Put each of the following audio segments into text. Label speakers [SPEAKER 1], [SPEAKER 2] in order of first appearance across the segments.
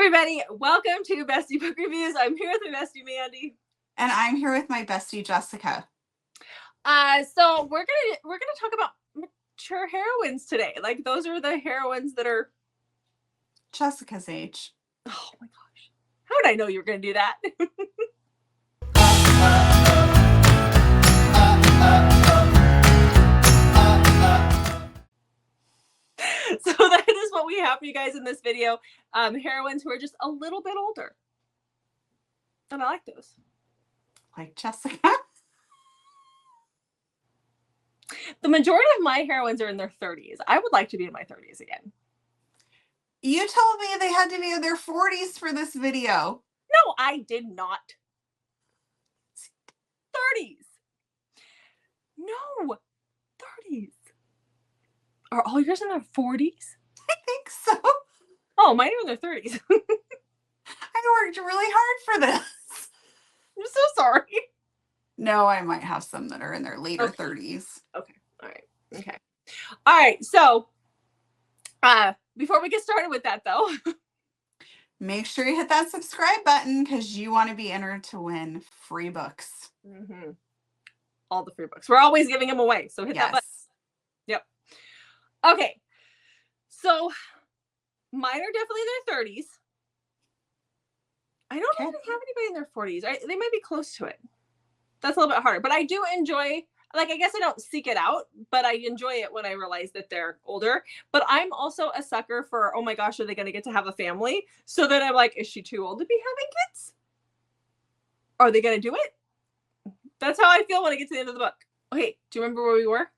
[SPEAKER 1] everybody, welcome to Bestie Book Reviews. I'm here with my bestie Mandy.
[SPEAKER 2] And I'm here with my bestie Jessica.
[SPEAKER 1] So we're gonna talk about mature heroines today. Like those are the heroines that are
[SPEAKER 2] Jessica's age.
[SPEAKER 1] Oh my gosh. How did I know you were gonna do that? So that is what we have for you guys in this video. Heroines who are just a little bit older. And I like those.
[SPEAKER 2] Like Jessica?
[SPEAKER 1] The majority of my heroines are in their 30s. I would like to be in my 30s again.
[SPEAKER 2] You told me they had to be in their 40s for this video.
[SPEAKER 1] No, I did not. 30s. No, 30s. Are all yours in their 40s?
[SPEAKER 2] I think so.
[SPEAKER 1] Oh, mine are in their 30s.
[SPEAKER 2] I worked really hard for this.
[SPEAKER 1] I'm so sorry.
[SPEAKER 2] No, I might have some that are in their later 30s.
[SPEAKER 1] Okay. All right. Okay. All right. So, before we get started with that, though,
[SPEAKER 2] make sure you hit that subscribe button because you want to be entered to win free books.
[SPEAKER 1] Mm-hmm. All the free books. We're always giving them away. So hit that button. Yep. Okay. So, mine are definitely in their 30s. I don't really have anybody in their 40s. They might be close to it. That's a little bit harder. But I do enjoy, like, I guess I don't seek it out, but I enjoy it when I realize that they're older. But I'm also a sucker for, oh my gosh, are they going to get to have a family? So then I'm like, is she too old to be having kids? Are they going to do it? That's how I feel when I get to the end of the book. Okay, do you remember where we were?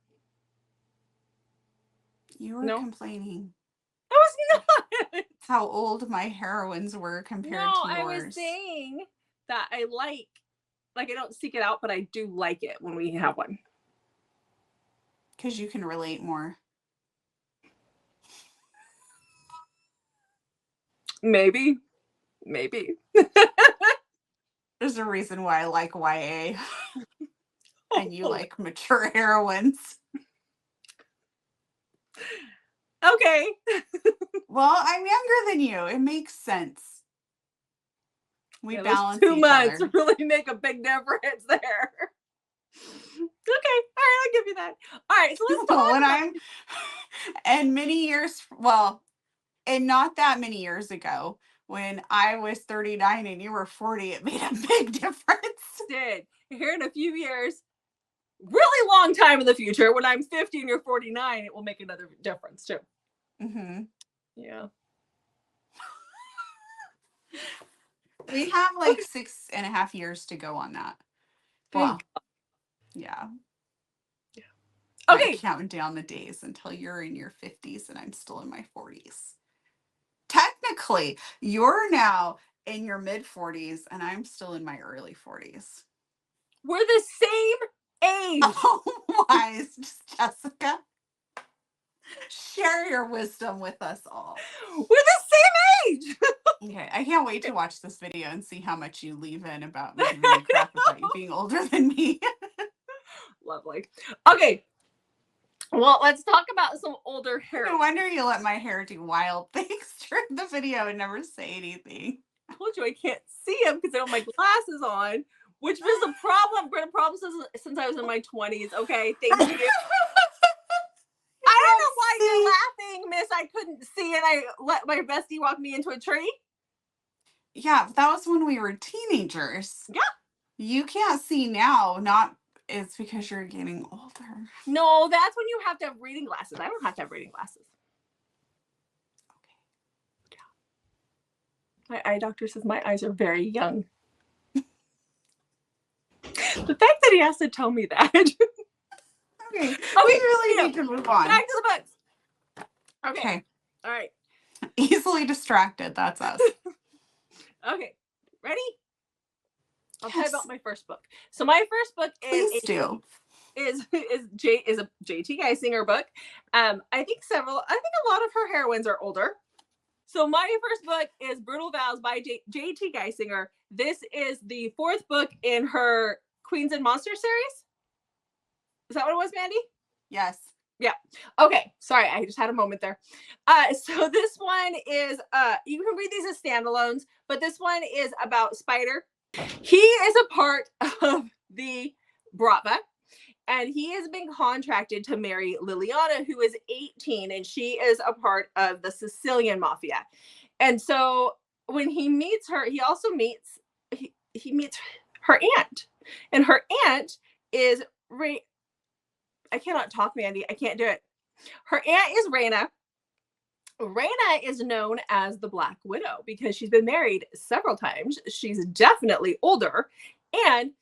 [SPEAKER 2] You were complaining.
[SPEAKER 1] I was not.
[SPEAKER 2] How old my heroines were compared to yours.
[SPEAKER 1] No, I was saying that I like I don't seek it out, but I do like it when we have one.
[SPEAKER 2] Because you can relate more.
[SPEAKER 1] Maybe.
[SPEAKER 2] There's a reason why I like YA. And you like mature heroines.
[SPEAKER 1] Okay.
[SPEAKER 2] Well, I'm younger than you. It makes sense. We balance
[SPEAKER 1] 2 months
[SPEAKER 2] other.
[SPEAKER 1] Really make a big difference there. Okay. All right, I'll give you that. All right, so let's talk
[SPEAKER 2] about... And many years, well, and not that many years ago, when I was 39 and you were 40, it made a big difference.
[SPEAKER 1] It did. Here in a few years, really long time in the future, when I'm 50 and you're 49, it will make another difference too.
[SPEAKER 2] Mm-hmm.
[SPEAKER 1] Yeah.
[SPEAKER 2] We have like 6.5 years to go on that. Well, yeah.
[SPEAKER 1] Okay.
[SPEAKER 2] I'm counting down the days until you're in your 50s and I'm still in my 40s. Technically, you're now in your mid 40s and I'm still in my early 40s.
[SPEAKER 1] We're the same age.
[SPEAKER 2] Oh, wise, Jessica. Share your wisdom with us all.
[SPEAKER 1] We're the same age.
[SPEAKER 2] Okay, I can't wait to watch this video and see how much you leave in about me giving me crap about you being older than me.
[SPEAKER 1] Lovely. Okay. Well, let's talk about some older hair.
[SPEAKER 2] No wonder you let my hair do wild things during the video and never say anything.
[SPEAKER 1] I told you I can't see them because I don't have my glasses on, which was a problem. Been a problem since I was in my 20s. Okay, thank you. I don't know why you're laughing, miss. I couldn't see and I let my bestie walk me into a tree.
[SPEAKER 2] Yeah, but that was when we were teenagers.
[SPEAKER 1] Yeah.
[SPEAKER 2] You can't see now. It's because you're getting older.
[SPEAKER 1] No, that's when you have to have reading glasses. I don't have to have reading glasses. Okay. Yeah. My eye doctor says my eyes are very young. The fact that he has to tell me that.
[SPEAKER 2] Okay. We really need to move on.
[SPEAKER 1] Back to the books. Okay. All right.
[SPEAKER 2] Easily distracted. That's us.
[SPEAKER 1] Okay. Ready? I'll tell you about my first book. So my first book is a J.T. Geisinger book. I think a lot of her heroines are older. So my first book is Brutal Vows by J.T. Geisinger. This is the 4th book in her Queens and Monsters series. Is that what it was, Mandy?
[SPEAKER 2] Yes.
[SPEAKER 1] Yeah. Okay. Sorry, I just had a moment there. So this one is you can read these as standalones, but this one is about Spider. He is a part of the Brava, and he has been contracted to marry Liliana, who is 18, and she is a part of the Sicilian mafia. And so when he meets her, he also meets he meets her aunt, and her aunt is I cannot talk, Mandy. I can't do it. Her aunt is Raina. Raina is known as the Black Widow because she's been married several times. She's definitely older, and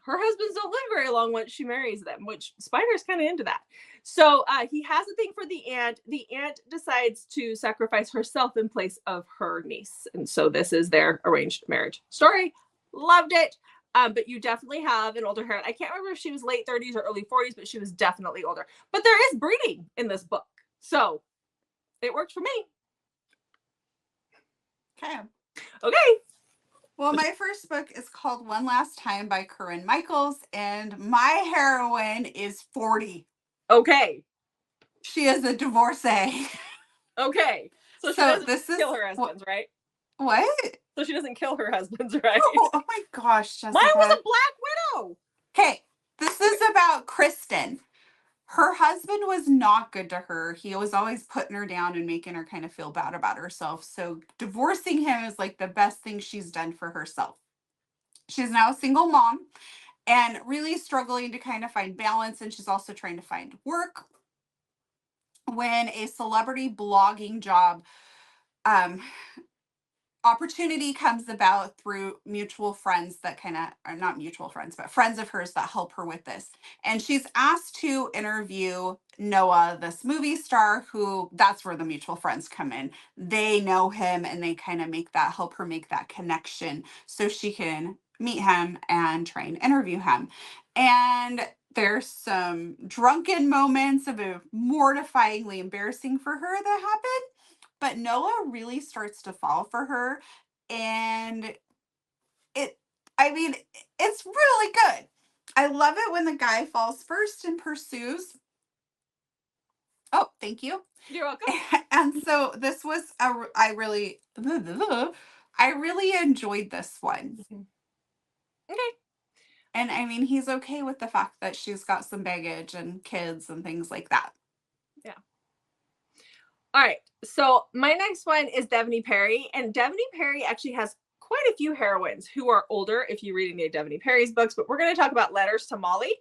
[SPEAKER 1] her husbands don't live very long once she marries them, which Spider's kind of into that. So he has a thing for the aunt. The aunt decides to sacrifice herself in place of her niece. And so this is their arranged marriage story. Loved it. But you definitely have an older heroine. I can't remember if she was late 30s or early 40s, but she was definitely older. But there is breeding in this book. So it worked for me.
[SPEAKER 2] Okay.
[SPEAKER 1] Okay.
[SPEAKER 2] Well, my first book is called One Last Time by Corinne Michaels, and my heroine is 40.
[SPEAKER 1] Okay.
[SPEAKER 2] She is a divorcee.
[SPEAKER 1] Okay. So she doesn't kill her husbands, right?
[SPEAKER 2] What?
[SPEAKER 1] So she doesn't kill her husbands, right?
[SPEAKER 2] Oh my gosh, Jessica.
[SPEAKER 1] Mine was a Black Widow.
[SPEAKER 2] Okay, this is about Kristen. Her husband was not good to her. He was always putting her down and making her kind of feel bad about herself. So divorcing him is like the best thing she's done for herself. She's now a single mom and really struggling to kind of find balance. And she's also trying to find work when a celebrity blogging job opportunity comes about through mutual friends that kind of are not mutual friends, but friends of hers that help her with this. And she's asked to interview Noah, this movie star, who that's where the mutual friends come in. They know him and they kind of help her make that connection so she can meet him and try and interview him. And there's some drunken moments of a mortifyingly embarrassing for her that happen. But Noah really starts to fall for her. And it's really good. I love it when the guy falls first and pursues. Oh, thank you.
[SPEAKER 1] You're welcome.
[SPEAKER 2] And so this was I really enjoyed this one.
[SPEAKER 1] Okay.
[SPEAKER 2] And I mean, he's okay with the fact that she's got some baggage and kids and things like that.
[SPEAKER 1] Yeah. All right. So my next one is Devney Perry. And Devney Perry actually has quite a few heroines who are older if you read any of Devney Perry's books, but we're going to talk about Letters to Molly.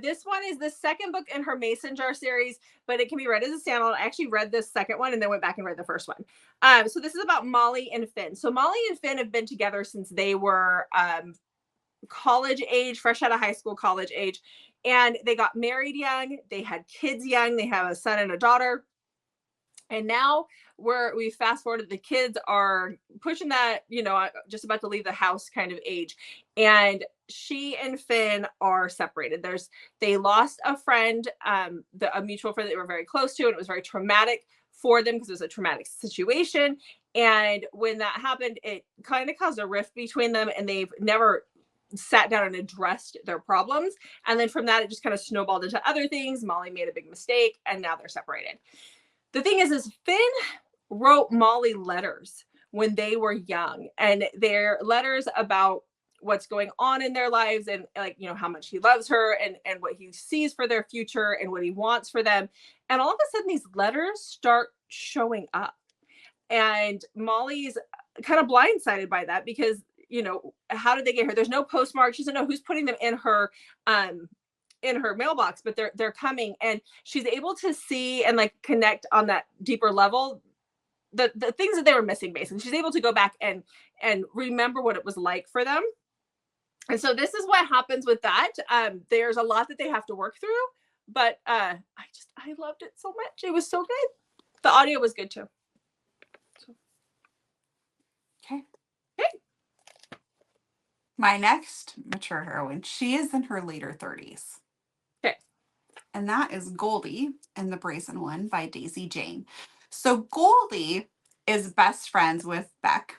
[SPEAKER 1] This one is the second book in her Mason Jar series, but it can be read as a standalone. I actually read this second one and then went back and read the first one. So this is about Molly and Finn. So Molly and Finn have been together since they were college age, fresh out of high school, college age. And they got married young. They had kids young. They have a son and a daughter. And now we fast forwarded, the kids are pushing that, just about to leave the house kind of age. And she and Finn are separated. They lost a friend, a mutual friend that they were very close to, and it was very traumatic for them because it was a traumatic situation. And when that happened, it kind of caused a rift between them, and they've never sat down and addressed their problems. And then from that, it just kind of snowballed into other things. Molly made a big mistake, and now they're separated. The thing is Finn wrote Molly letters when they were young, and they're letters about what's going on in their lives and how much he loves her and what he sees for their future and what he wants for them. And all of a sudden these letters start showing up, and Molly's kind of blindsided by that because, how did they get her? There's no postmark. She doesn't know who's putting them in her mailbox, but they're coming, and she's able to see and connect on that deeper level the things that they were missing. Basically, she's able to go back and remember what it was like for them. And so this is what happens with that. There's a lot that they have to work through, but I loved it so much. It was so good. The audio was good too.
[SPEAKER 2] Okay. My next mature heroine, she is in her later 30s.
[SPEAKER 1] Okay.
[SPEAKER 2] And that is Goldie in The Brazen One by Daisy Jane. So Goldie is best friends with Beck,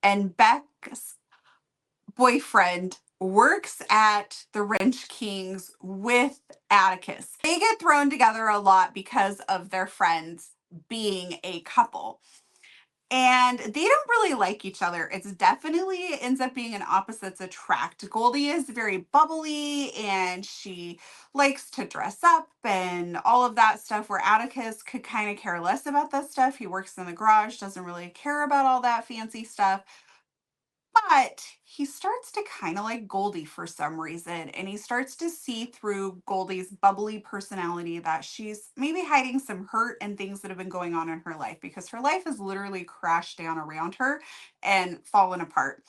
[SPEAKER 2] and Beck's boyfriend works at the Wrench Kings with Atticus. They get thrown together a lot because of their friends being a couple. And they don't really like each other. It's definitely ends up being an opposites attract. Goldie is very bubbly and she likes to dress up and all of that stuff, where Atticus could kind of care less about that stuff. He works in the garage, doesn't really care about all that fancy stuff. But he starts to kind of like Goldie for some reason, and he starts to see through Goldie's bubbly personality that she's maybe hiding some hurt and things that have been going on in her life, because her life has literally crashed down around her and fallen apart.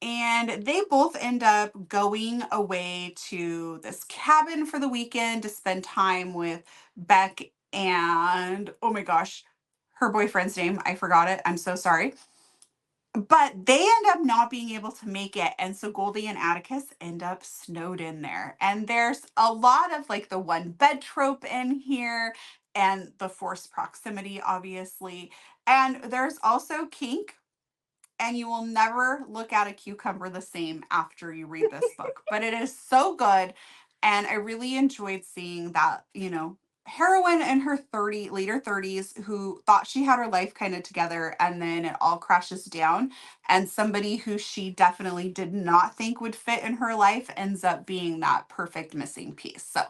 [SPEAKER 2] And they both end up going away to this cabin for the weekend to spend time with Beck and, oh my gosh, her boyfriend's name. I forgot it. I'm so sorry. But they end up not being able to make it. And so Goldie and Atticus end up snowed in there. And there's a lot of like the one bed trope in here and the forced proximity, obviously. And there's also kink. And you will never look at a cucumber the same after you read this book. But it is so good. And I really enjoyed seeing that, heroine in her later 30s who thought she had her life kind of together, and then it all crashes down, and somebody who she definitely did not think would fit in her life ends up being that perfect missing piece. So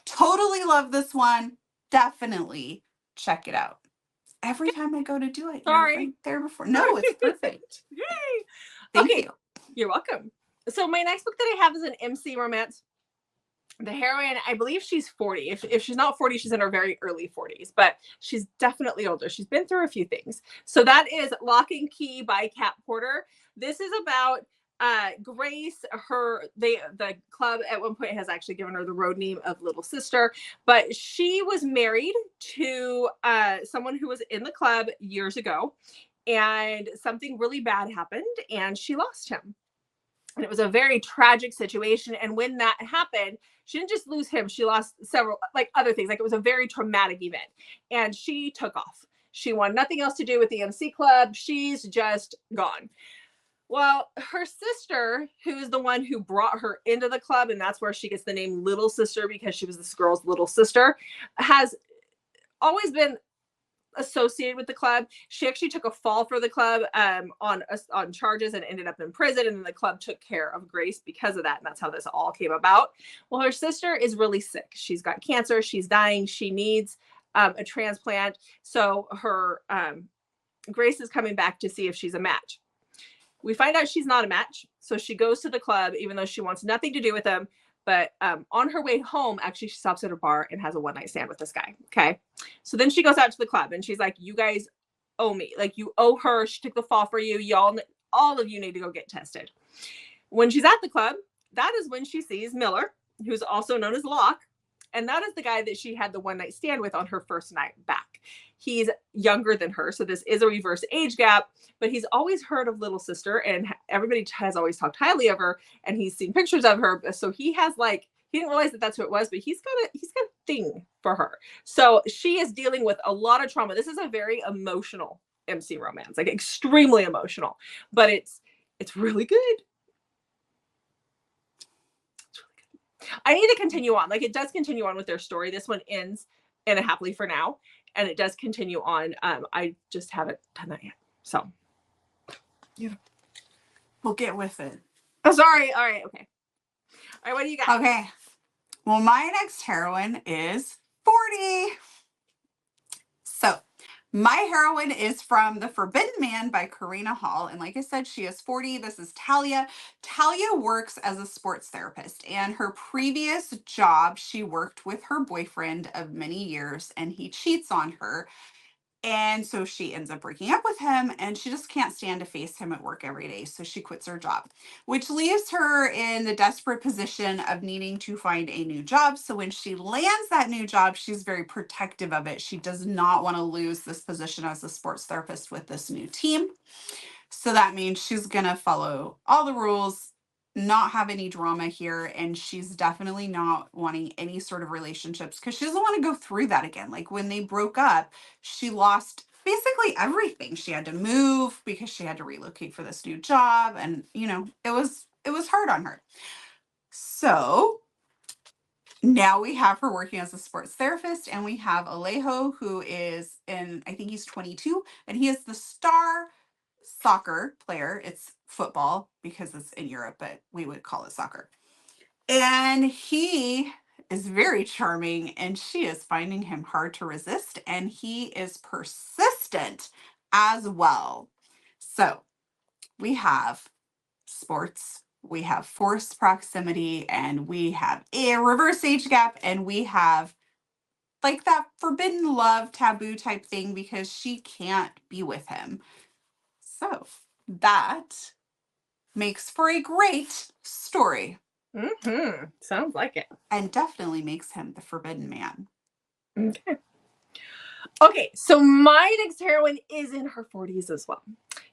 [SPEAKER 2] totally love this one. Definitely check it out. Every time I go to do it, you're right there before. No, it's perfect.
[SPEAKER 1] Yay.
[SPEAKER 2] Thank
[SPEAKER 1] Okay.
[SPEAKER 2] you.
[SPEAKER 1] You're welcome. So my next book that I have is an MC romance. The heroine, I believe she's 40. If she's not 40, she's in her very early 40s, but she's definitely older. She's been through a few things. So that is Lock and Key by Kat Porter. This is about Grace. The club at one point has actually given her the road name of Little Sister, but she was married to someone who was in the club years ago, and something really bad happened and she lost him. And it was a very tragic situation. And when that happened, she didn't just lose him, she lost several like other things. Like, it was a very traumatic event. And she took off. She wanted nothing else to do with the MC club. She's just gone. Well, her sister, who's the one who brought her into the club, and that's where she gets the name Little Sister, because she was this girl's little sister, has always been associated with the club. She actually took a fall for the club on charges and ended up in prison, and then the club took care of Grace because of that, and that's how this all came about. Well, her sister is really sick. She's got cancer. She's dying. She needs a transplant. So her Grace is coming back to see if she's a match. We find out she's not a match, so she goes to the club even though she wants nothing to do with them. But on her way home, actually, she stops at a bar and has a one-night stand with this guy. Okay. So then she goes out to the club and she's like, you guys owe me. Like, you owe her. She took the fall for you. All of you need to go get tested. When she's at the club, that is when she sees Miller, who's also known as Locke. And that is the guy that she had the one-night stand with on her first night back. He's younger than her, so this is a reverse age gap, but he's always heard of Little Sister, and everybody has always talked highly of her, and he's seen pictures of her. So he has he didn't realize that that's who it was, but he's got a thing for her. So she is dealing with a lot of trauma. This is a very emotional MC romance, like extremely emotional, but it's really good. I need to continue on. Like, it does continue on with their story. This one ends in a happily for now, and it does continue on. I just haven't done that yet. So,
[SPEAKER 2] yeah, we'll get with it.
[SPEAKER 1] Oh, sorry. All right. Okay. All right. What do you got?
[SPEAKER 2] Okay. Well, my next heroine is 40. So, my heroine is from The Forbidden Man by Karina Hall. And like I said, she is 40. This is Talia. Talia works as a sports therapist. And her previous job, she worked with her boyfriend of many years, and he cheats on her. And so she ends up breaking up with him, and she just can't stand to face him at work every day. So she quits her job, which leaves her in the desperate position of needing to find a new job. So when she lands that new job, she's very protective of it. She does not want to lose this position as a sports therapist with this new team. So that means she's going to follow all the rules, not have any drama here. And she's definitely not wanting any sort of relationships because she doesn't want to go through that again. Like, when they broke up, she lost basically everything. She had to move because she had to relocate for this new job. And, it was it was hard on her. So now we have her working as a sports therapist, and we have Alejo, who is I think he's 22, and he is the star soccer player. It's football because it's in Europe, but we would call it soccer. And he is very charming, and she is finding him hard to resist, and he is persistent as well. So we have sports, we have forced proximity, and we have a reverse age gap, and we have like that forbidden love taboo type thing because she can't be with him. So that makes for a great story.
[SPEAKER 1] Sounds like it.
[SPEAKER 2] And definitely makes him the forbidden man.
[SPEAKER 1] Okay, so my next heroine is in her 40s as well.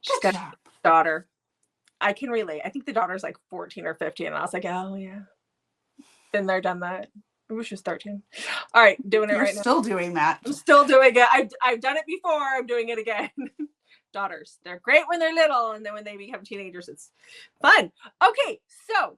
[SPEAKER 1] She's got a daughter. I can relate. I think the daughter's like 14 or 15, and I was like, oh yeah. Been there, done that. I wish she was 13. All right, doing it right now.
[SPEAKER 2] You're still doing that.
[SPEAKER 1] I'm still doing it. I've done it before. I'm doing it again. Daughters, they're great when they're little, and then when they become teenagers, it's fun. Okay, so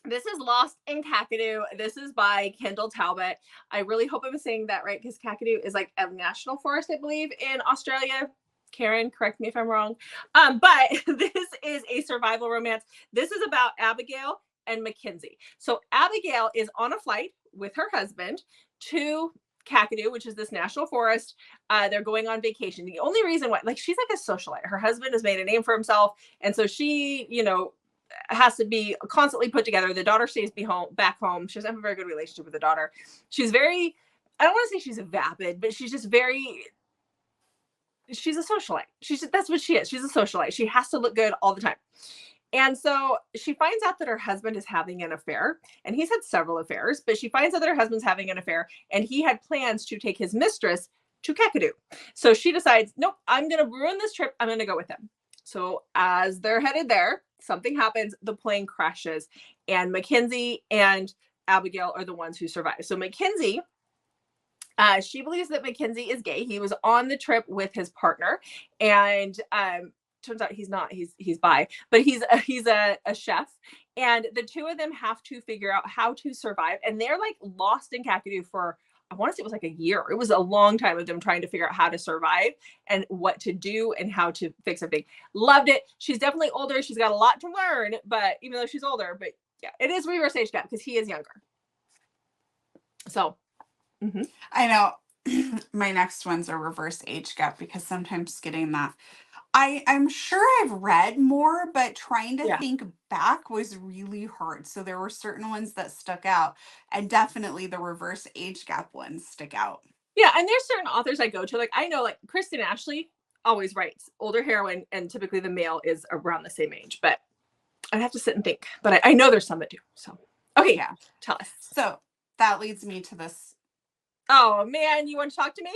[SPEAKER 1] this is Lost in Kakadu. This is by Kindle Talbot. I really hope I'm saying that right, because Kakadu is like a national forest, I believe, in Australia. Karen, correct me if I'm wrong. But this is a survival romance. This is about Abigail and Mackenzie. So Abigail is on a flight with her husband to Kakadu, which is this national forest. They're going on vacation. The only reason why, like, she's like a socialite. Her husband has made a name for himself, and so she, has to be constantly put together. The daughter stays back home. She doesn't have a very good relationship with the daughter. She's very, I don't want to say she's vapid, but she's just she's a socialite. That's what she is. She's a socialite. She has to look good all the time. And so she finds out that her husband is having an affair, and he's had several affairs, but she finds out that her husband's having an affair, and he had plans to take his mistress to Kakadu. So she decides, nope, I'm going to ruin this trip. I'm going to go with him. So as they're headed there, something happens. The plane crashes, and Mackenzie and Abigail are the ones who survive. So Mackenzie, she believes that Mackenzie is gay. He was on the trip with his partner, and turns out he's not. He's bi, but he's a chef, and the two of them have to figure out how to survive. And they're like lost in Kakadu for, I want to say it was like a year. It was a long time of them trying to figure out how to survive and what to do and how to fix everything. Loved it. She's definitely older. She's got a lot to learn, but even though she's older, but yeah, it is reverse age gap because he is younger. So
[SPEAKER 2] I know my next ones are reverse age gap because sometimes getting that. I'm sure I've read more, but trying to think back was really hard. So there were certain ones that stuck out, and definitely the reverse age gap ones stick out.
[SPEAKER 1] Yeah, and there's certain authors I go to. Like, I know, like, Kristen Ashley always writes older heroine, and typically the male is around the same age. But I'd have to sit and think. But I know there's some that do. So, okay, yeah, tell us.
[SPEAKER 2] So that leads me to this.
[SPEAKER 1] Oh, man, you want to talk to me?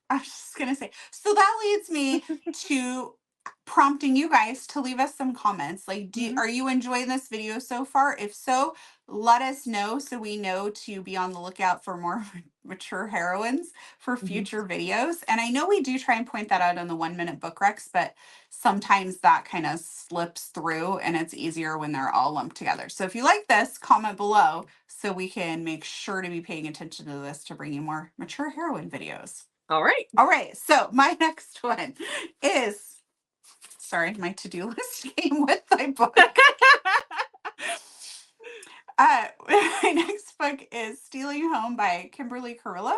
[SPEAKER 2] I was just going to say, so that leads me to prompting you guys to leave us some comments. Like, are you enjoying this video so far? If so, let us know so we know to be on the lookout for more mature heroines for future videos. And I know we do try and point that out in the 1-minute book recs, but sometimes that kind of slips through and it's easier when they're all lumped together. So if you like this, comment below so we can make sure to be paying attention to this to bring you more mature heroine videos.
[SPEAKER 1] All right.
[SPEAKER 2] All right. So my next one is, sorry, my to-do list came with my book. My next book is Stealing Home by Kimberly Carrillo.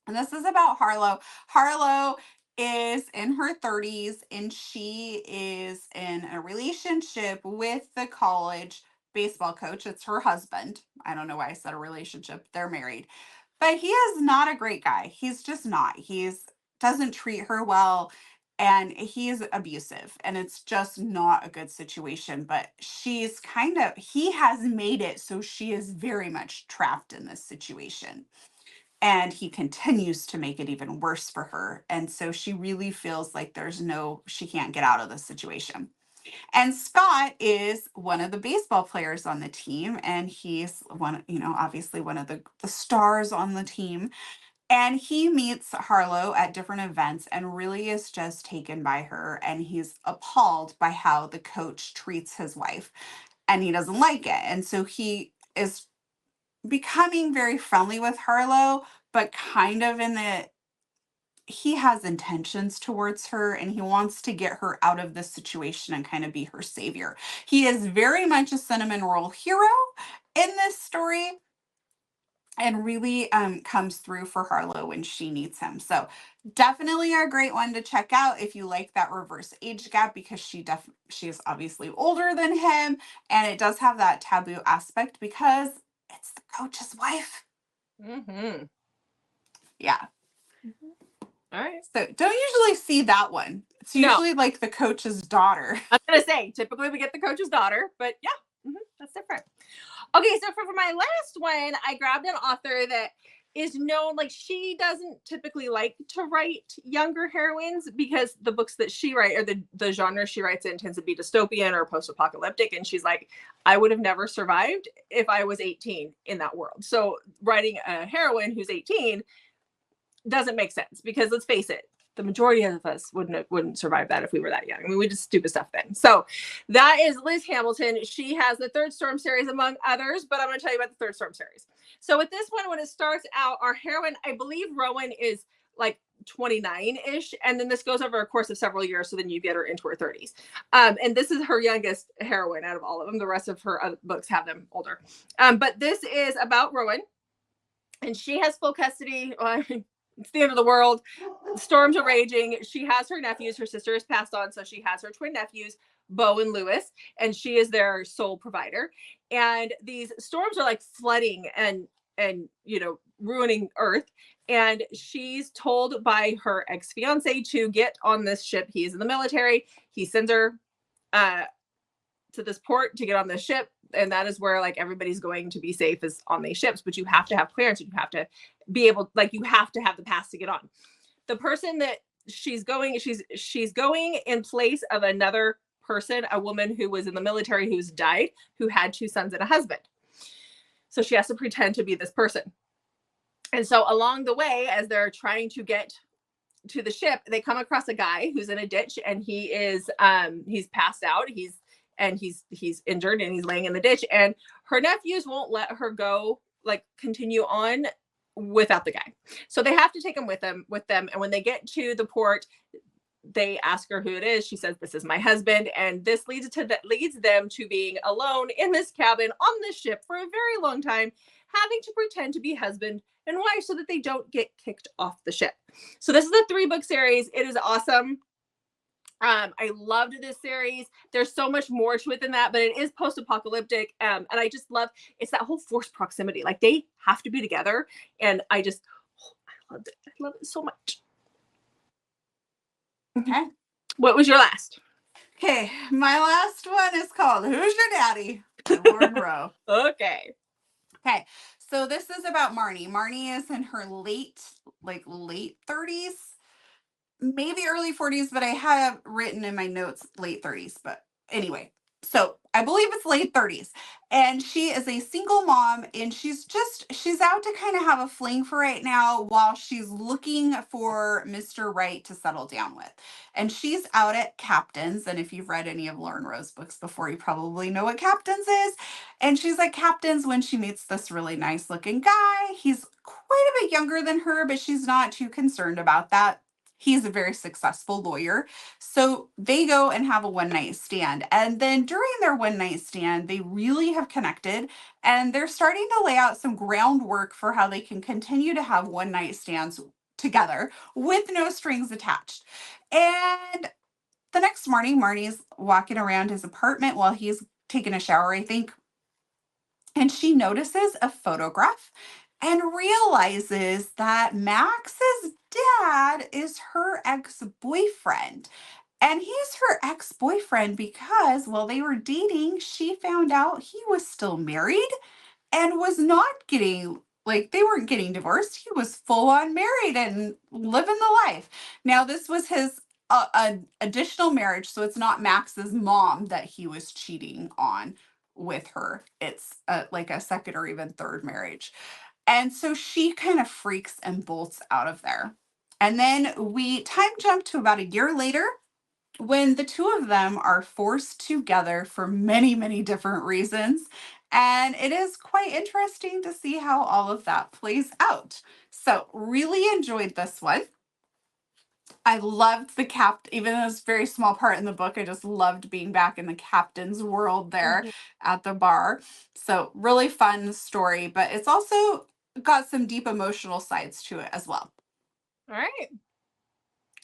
[SPEAKER 2] And this is about Harlow. Harlow is in her 30s, and she is in a relationship with the college baseball coach. It's her husband. I don't know why I said a relationship. They're married. But he is not a great guy. He's just not. Doesn't treat her well, and he's abusive, and it's just not a good situation. But he has made it so she is very much trapped in this situation. And he continues to make it even worse for her. And so she really feels like she can't get out of this situation. And Scott is one of the baseball players on the team, and he's obviously one of the stars on the team. And he meets Harlow at different events and really is just taken by her. And he's appalled by how the coach treats his wife. And he doesn't like it. And so he is becoming very friendly with Harlow, but kind of in the he has intentions towards her and he wants to get her out of this situation and kind of be her savior. He is very much a cinnamon roll hero in this story and really comes through for Harlow when she needs him. So definitely a great one to check out if you like that reverse age gap, because she is obviously older than him, and it does have that taboo aspect because it's the coach's wife.
[SPEAKER 1] Mm-hmm.
[SPEAKER 2] Yeah.
[SPEAKER 1] All right.
[SPEAKER 2] So don't usually see that one. It's usually like the coach's daughter.
[SPEAKER 1] I was gonna say, typically we get the coach's daughter, but yeah, that's different. Okay, so for my last one, I grabbed an author that is known, like, she doesn't typically like to write younger heroines because the books that she writes, or the genre she writes in, tends to be dystopian or post-apocalyptic, and she's like, I would have never survived if I was 18 in that world. So writing a heroine who's 18 doesn't make sense, because let's face it, the majority of us wouldn't survive that if we were that young. I mean, we did stupid stuff then. So that is Liz Hamilton. She has the Third Storm series, among others, but I'm going to tell you about the Third Storm series. So with this one, when it starts out, our heroine, I believe Rowan is like 29-ish, and then this goes over a course of several years, so then you get her into her 30s. And this is her youngest heroine out of all of them. The rest of her other books have them older. But this is about Rowan, and she has full custody. It's the end of the world. Storms are raging. She has her nephews. Her sister has passed on, so she has her twin nephews, Bo and Lewis, and she is their sole provider. And these storms are like flooding and ruining Earth. And she's told by her ex-fiance to get on this ship. He's in the military. He sends her to this port to get on the ship, and that is where like everybody's going to be safe, is on these ships. But you have to have clearance. You have to be able, like, you have to have the pass to get on. The person that she's going in place of another person, a woman who was in the military who's died, who had 2 sons and a husband. So she has to pretend to be this person. And so along the way, as they're trying to get to the ship, they come across a guy who's in a ditch, and he is he's passed out. He's injured, and he's laying in the ditch, and her nephews won't let her go, like, continue on without the guy. So they have to take him with them. And when they get to the port, they ask her who it is. She says, this is my husband. And this leads them to being alone in this cabin on this ship for a very long time, having to pretend to be husband and wife so that they don't get kicked off the ship. So this is a 3-book series. It is awesome. I loved this series. There's so much more to it than that, but it is post-apocalyptic. And I just love, it's that whole forced proximity. Like, they have to be together. And I loved it. I love it so much.
[SPEAKER 2] Okay.
[SPEAKER 1] What was your last?
[SPEAKER 2] Okay. My last one is called Who's Your Daddy? By Lauren Rowe.
[SPEAKER 1] Okay.
[SPEAKER 2] Okay. So this is about Marnie. Marnie is in her late 30s, maybe early 40s, but I have written in my notes late 30s. But anyway, so I believe it's late 30s. And she is a single mom, and she's out to kind of have a fling for right now while she's looking for Mr. Right to settle down with. And she's out at Captain's. And if you've read any of Lauren Rowe's books before, you probably know what Captain's is. And she's at Captain's when she meets this really nice looking guy. He's quite a bit younger than her, but she's not too concerned about that. He's a very successful lawyer. So they go and have a one-night stand. And then during their one-night stand, they really have connected, and they're starting to lay out some groundwork for how they can continue to have one-night stands together with no strings attached. And the next morning, Marnie's walking around his apartment while he's taking a shower, I think. And she notices a photograph and realizes that Max's dad is her ex-boyfriend. And he's her ex-boyfriend because while they were dating, she found out he was still married and was not getting, like, they weren't getting divorced. He was full on married and living the life. Now, this was his additional marriage, so it's not Max's mom that he was cheating on with her. It's like a second or even third marriage. And so she kind of freaks and bolts out of there. And then we time jump to about a year later when the two of them are forced together for many, many different reasons. And it is quite interesting to see how all of that plays out. So, really enjoyed this one. I loved the even though it's a very small part in the book, I just loved being back in the captain's world there
[SPEAKER 1] Mhm.
[SPEAKER 2] at the bar. So, really fun story, but it's also got some deep emotional sides to it as well.
[SPEAKER 1] All right.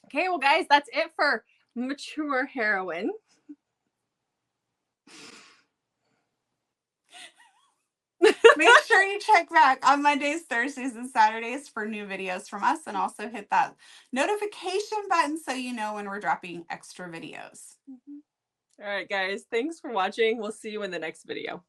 [SPEAKER 1] Okay, well, guys, that's it for mature heroine.
[SPEAKER 2] Make sure you check back on Mondays, Thursdays, and Saturdays for new videos from us, and also hit that notification button so you know when we're dropping extra videos.
[SPEAKER 1] All right, guys, thanks for watching. We'll see you in the next video.